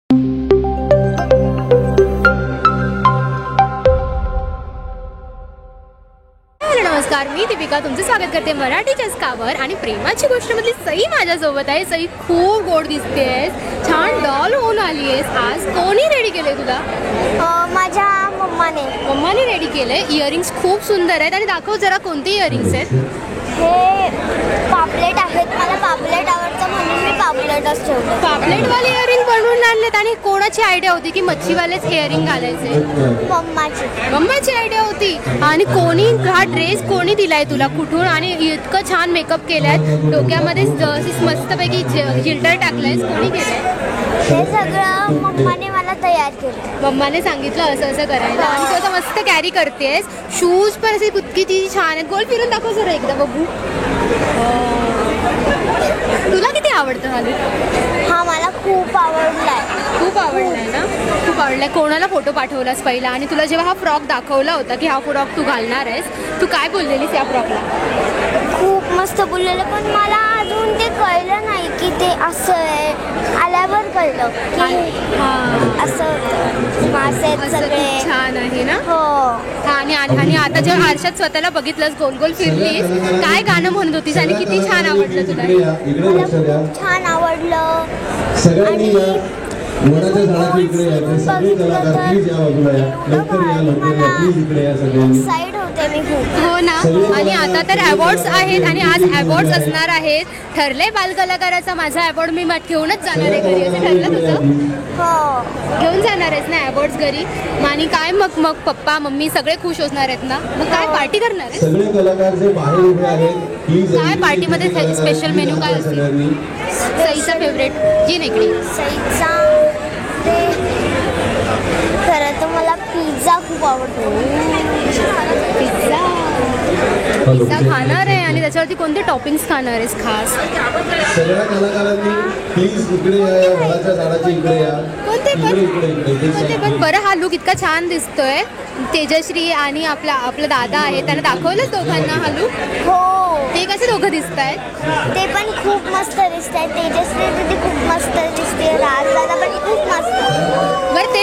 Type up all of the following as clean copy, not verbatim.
नमस्कार, मी दीपिका तुमचं स्वागत करते मराठी चस्कावर. आणि प्रेमाची गोष्ट मधली सई माझ्यासोबत आहे. सई खूप गोड दिसतेस, छान डॉल होऊन आली आहेस. आज कोणी रेडी केले तुला? माझ्या मम्माने रेडी केलंय. इयरिंग्स खूप सुंदर आहेत आणि दाखव जरा कोणते इयरिंग्स आहेत. हे पापलेट आहेत. मला पापलेट आवडतं म्हणून मी पापलेटच ठेवलं. पापलेटवाले इयरिंग बनवून आणलेत. आणि कोणाची आयडिया होती की मच्छीवालेच इयरिंग घालायचे? मम्माची आयडिया होती. आणि कोणी हा ड्रेस कोणी दिलाय तुला, कुठून? आणि इतकं छान मेकअप केलाय, डोक्यामध्ये मस्तपैकी जिल्टर टाकलायस, कोणी केलंय? हे सगळं मम्माने मला तयार केलं. मम्माने सांगितलं असं असं करायला. आणि तू असं मस्त कॅरी करतेस. शूज पण असे किती छान आहेत. गोल फिरून दाखव जरा एकदा बघू. तुला किती आवडतं हा लूक? हा मला खूप आवडलाय. खूप आवडलाय ना? खूप आवडलाय. कोणाला फोटो पाठवलास पहिला? आणि तुला जेव्हा हा फ्रॉक दाखवला होता की हा फ्रॉक तू घालणार आहेस, तू काय बोललेलीस या फ्रॉकला? खूप मस्त बोललेलं, पण मला अजून ते कळलं नाही की ते असं आहे. आल्यावर कळलं की असं होतं. मासे सगळे छान आहे ना? हो. आणि आता जेव्हा आरशात स्वतःला बघितलंस, गोल गोल फिरलीस, काय गाणं म्हणत होतीस आणि किती छान आवडलं तुला? मला खूप छान आवडलं. आणि साईड होते मी खूप. हो ना. आणि आता तर अवॉर्ड्स आहेत आणि आज अवॉर्ड्स असणार आहेत. ठरलंय बालकलाकाराचा माझा अवॉर्ड मी ठेवूनच जाणार आहे घरी, असं ठरलं तुझं? हो, घेऊन जाणार आहेस ना अवॉर्ड्स घरी? आणि काय मग पप्पा मम्मी सगळे खुश असणार आहेत ना? मग काय पार्टी करणार आहे? सगळे कलाकार जे बाहेर उभे आहेत, काय पार्टीमध्ये स्पेशल मेन्यू काय असेल? सईचा फेवरेट जी नेकडी. सईचा खरं तर मला पिझ्झा खूप आवडतो. पिझ्झा खाणार आहे. आणि त्याच्यावरती कोणते टॉपिंग्स खाणार आहेस खास? सगळ्या कलाकारांनी प्लीज इकडे या, वडाच्या झाडाच्या इकडे या. कोणते पण बरं. हा लुक इतका छान दिसतोय. तेजश्री आणि आपला दादा आहे, त्यांना दाखवलंच दोघांना हा लुक? हो. ते कसे दोघं दिसत आहेत? ते पण खूप मस्त दिसत आहेत. तेजश्री दीदी खूप मस्त दिसते. राजदादा पण खूप मस्त. बरं, ते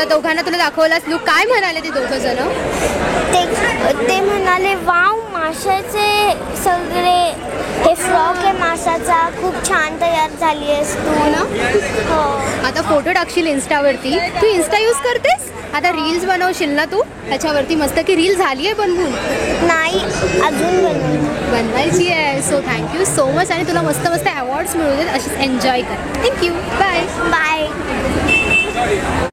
दोघांना तुला दाखवलास लुक, काय म्हणाले ते दोघं जण? ते म्हणाले वाव, माशाचे सगळे हे फ्रॉक आहे माशाचा, खूप छान तयार झाली आहेस तू ना. हो. आता फोटो टाकशील इन्स्टावरती. तू इन्स्टा यूज करतेस? आता रील्स बनवशील ना तू त्याच्यावरती? मस्त की रील झाली आहे बनवून? नाही, अजून बनवायची आहे. So thank you so much. आणि तुला मस्त मस्त अवॉर्ड्स मिळू देत, अशीच एन्जॉय कर. थँक्यू. बाय.